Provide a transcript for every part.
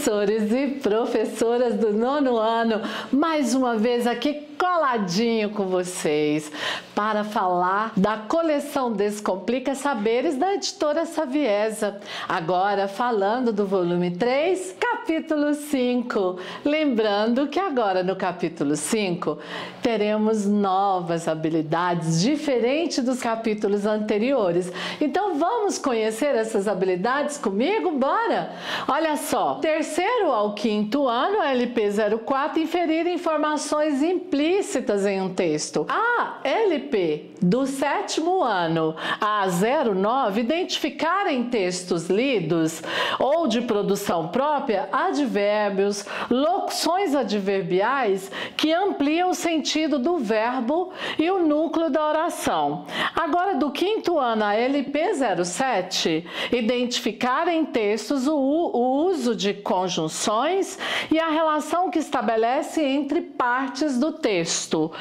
professores e professoras do 9º ano, mais uma vez aqui coladinho com vocês para falar da coleção Descomplica Saberes da editora Saviesa. Agora falando do volume 3, capítulo 5. Lembrando que agora no capítulo 5 teremos novas habilidades diferentes dos capítulos anteriores. Então vamos conhecer essas habilidades comigo? Bora! Olha só, terceiro ao 5º ano, LP04, inferir informações implícitas em um texto. A LP do 7º ano a 09, identificar em textos lidos ou de produção própria advérbios, locuções adverbiais que ampliam o sentido do verbo e o núcleo da oração. Agora, do 5º ano a LP07, identificar em textos o uso de conjunções e a relação que estabelece entre partes do texto.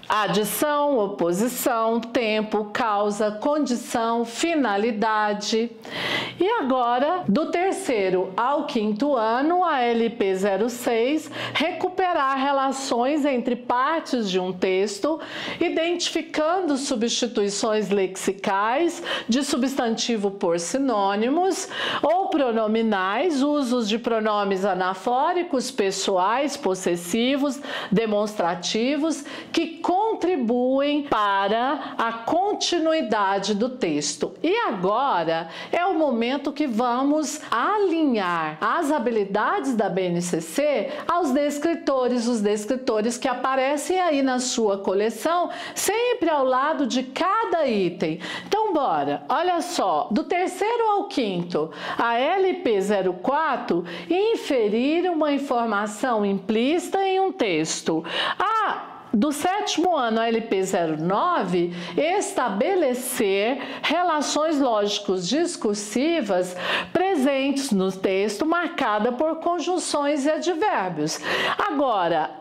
Adição, oposição, tempo, causa, condição, finalidade. E agora, do 3º ao 5º ano, a LP06, recuperar relações entre partes de um texto, identificando substituições lexicais de substantivo por sinônimos ou pronominais, usos de pronomes anafóricos, pessoais, possessivos, demonstrativos, que contribuem para a continuidade do texto. E agora é o momento que vamos alinhar as habilidades da BNCC aos descritores, os descritores que aparecem aí na sua coleção, sempre ao lado de cada item. Então bora, olha só, do 3º ao 5º, a LP04, inferir uma informação implícita em um texto. Do 7º ano, a LP09, estabelecer relações lógicos discursivas presentes no texto, marcada por conjunções e advérbios. Agora,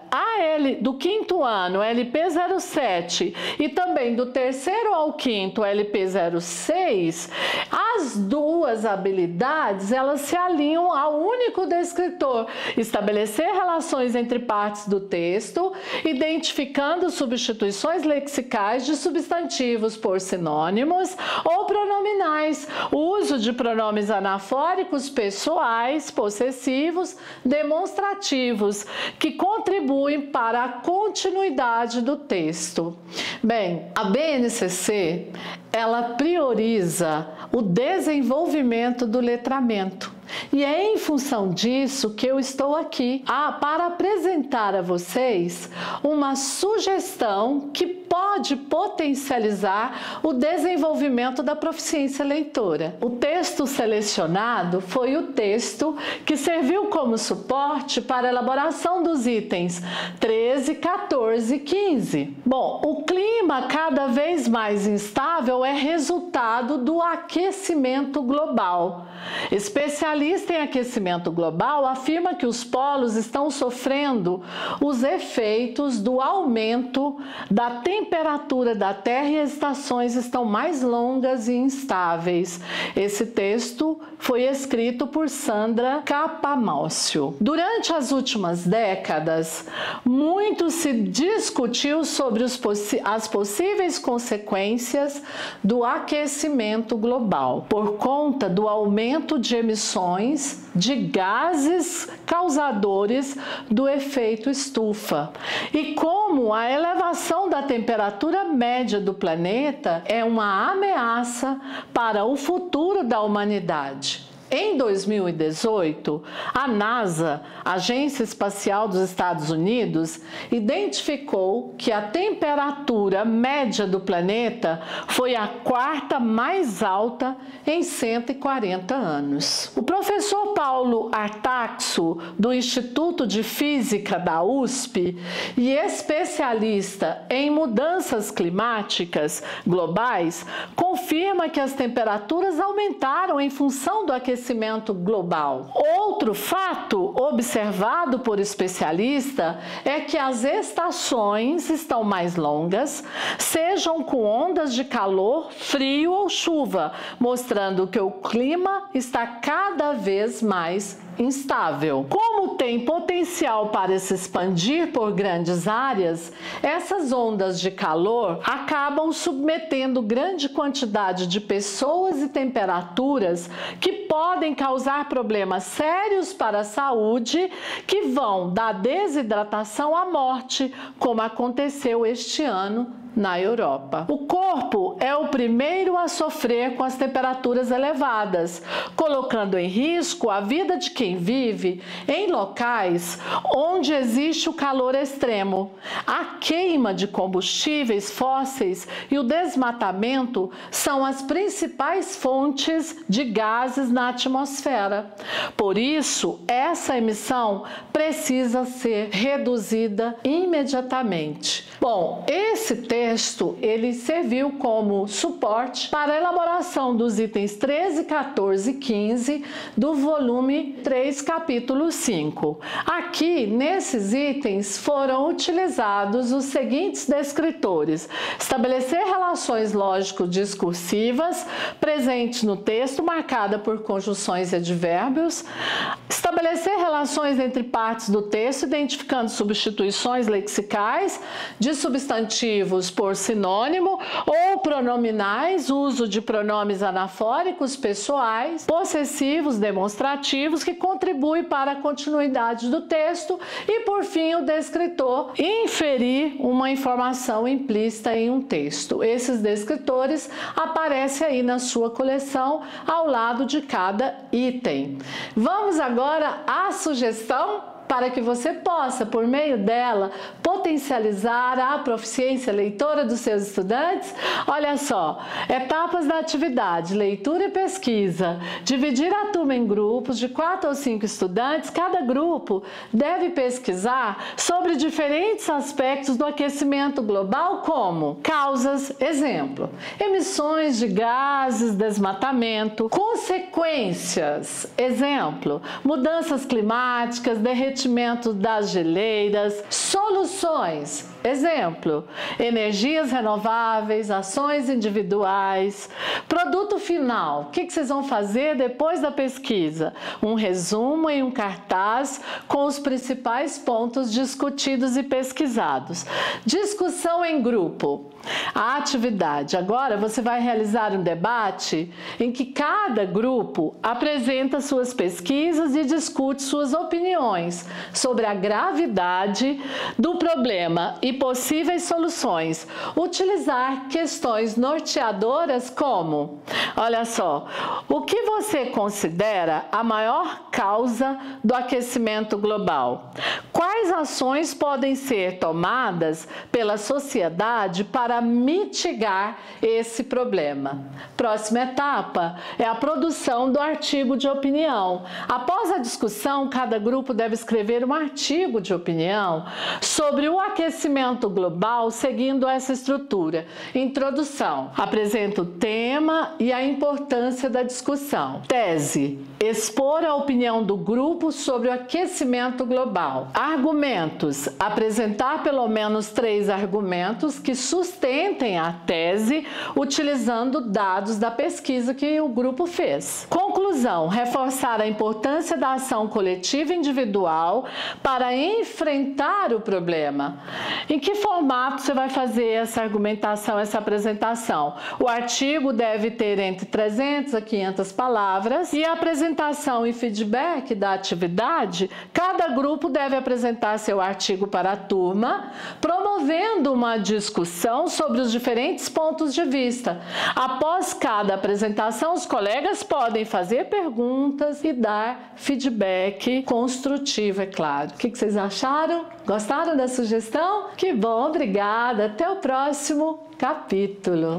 do 5º ano, LP07, e também do 3º ao 5º, LP06, as duas habilidades, elas se alinham ao único descritor: estabelecer relações entre partes do texto, identificando substituições lexicais de substantivos por sinônimos ou pronominais, uso de pronomes anafóricos, pessoais, possessivos, demonstrativos, que contribuem para a continuidade do texto. Bem, a BNCC, ela prioriza o desenvolvimento do letramento. E é em função disso que eu estou aqui para apresentar a vocês uma sugestão que pode potencializar o desenvolvimento da proficiência leitora. O texto selecionado foi o texto que serviu como suporte para a elaboração dos itens 13, 14 e 15. Bom, o clima cada vez mais instável é resultado do aquecimento global. Especialista em aquecimento global afirma que os polos estão sofrendo os efeitos do aumento da temperatura da Terra e as estações estão mais longas e instáveis. Esse texto foi escrito por Sandra Capamócio. Durante as últimas décadas, muito se discutiu sobre as possíveis consequências do aquecimento global, por conta do aumento de emissões de gases causadores do efeito estufa, e como a elevação da temperatura média do planeta é uma ameaça para o futuro da humanidade. Em 2018, a NASA, Agência Espacial dos Estados Unidos, identificou que a temperatura média do planeta foi a 4ª mais alta em 140 anos. O professor Paulo Artaxo, do Instituto de Física da USP e especialista em mudanças climáticas globais, confirma que as temperaturas aumentaram em função do aquecimento global. Outro fato observado por especialista é que as estações estão mais longas, sejam com ondas de calor, frio ou chuva, mostrando que o clima está cada vez mais instável. Como tem potencial para se expandir por grandes áreas, essas ondas de calor acabam submetendo grande quantidade de pessoas e temperaturas que podem causar problemas sérios para a saúde, que vão da desidratação à morte, como aconteceu este ano na Europa. O corpo é o primeiro a sofrer com as temperaturas elevadas, colocando em risco a vida de quem vive em locais onde existe o calor extremo. A queima de combustíveis fósseis e o desmatamento são as principais fontes de gases na atmosfera. Por isso, essa emissão precisa ser reduzida imediatamente. Bom, esse texto ele serviu como suporte para a elaboração dos itens 13, 14 e 15 do volume 3, capítulo 5. Aqui, nesses itens, foram utilizados os seguintes descritores: estabelecer relações lógico-discursivas presentes no texto, marcada por conjunções e advérbios, estabelecer relações entre partes do texto, identificando substituições lexicais de substantivos por sinônimo ou pronominais, uso de pronomes anafóricos pessoais, possessivos demonstrativos, que contribuem para a continuidade do texto, e por fim o descritor inferir uma informação implícita em um texto. Esses descritores aparecem aí na sua coleção ao lado de cada item. Vamos agora à sugestão para que você possa, por meio dela, potencializar a proficiência leitora dos seus estudantes. Olha só, etapas da atividade: leitura e pesquisa. Dividir a turma em grupos de 4 ou 5 estudantes. Cada grupo deve pesquisar sobre diferentes aspectos do aquecimento global, como causas, exemplo, emissões de gases, desmatamento, consequências, exemplo, mudanças climáticas, derretimento das geleiras, soluções, exemplo, energias renováveis, ações individuais, produto final. O que vocês vão fazer depois da pesquisa? Um resumo em um cartaz com os principais pontos discutidos e pesquisados. Discussão em grupo. A atividade. Agora você vai realizar um debate em que cada grupo apresenta suas pesquisas e discute suas opiniões sobre a gravidade do problema e possíveis soluções. Utilizar questões norteadoras como: olha só, o que você considera a maior causa do aquecimento global? Quais ações podem ser tomadas pela sociedade para mitigar esse problema? Próxima etapa é a produção do artigo de opinião. Após a discussão, cada grupo deve escrever um artigo de opinião sobre o aquecimento global, seguindo essa estrutura. Introdução: apresenta o tema e a importância da discussão. Tese: expor a opinião do grupo sobre o aquecimento global. Argumentos: apresentar pelo menos 3 argumentos que sustentem a tese, utilizando dados da pesquisa que o grupo fez. Conclusão: reforçar a importância da ação coletiva e individual para enfrentar o problema. Em que formato você vai fazer essa argumentação, essa apresentação? O artigo deve ter entre 300 a 500 palavras, e a apresentação e feedback da atividade, cada grupo deve apresentar seu artigo para a turma, promovendo uma discussão sobre os diferentes pontos de vista. Após cada apresentação, os colegas podem fazer perguntas e dar feedback construtivo, é claro. O que vocês acharam? Gostaram da sugestão? Que bom, obrigada. Até o próximo capítulo.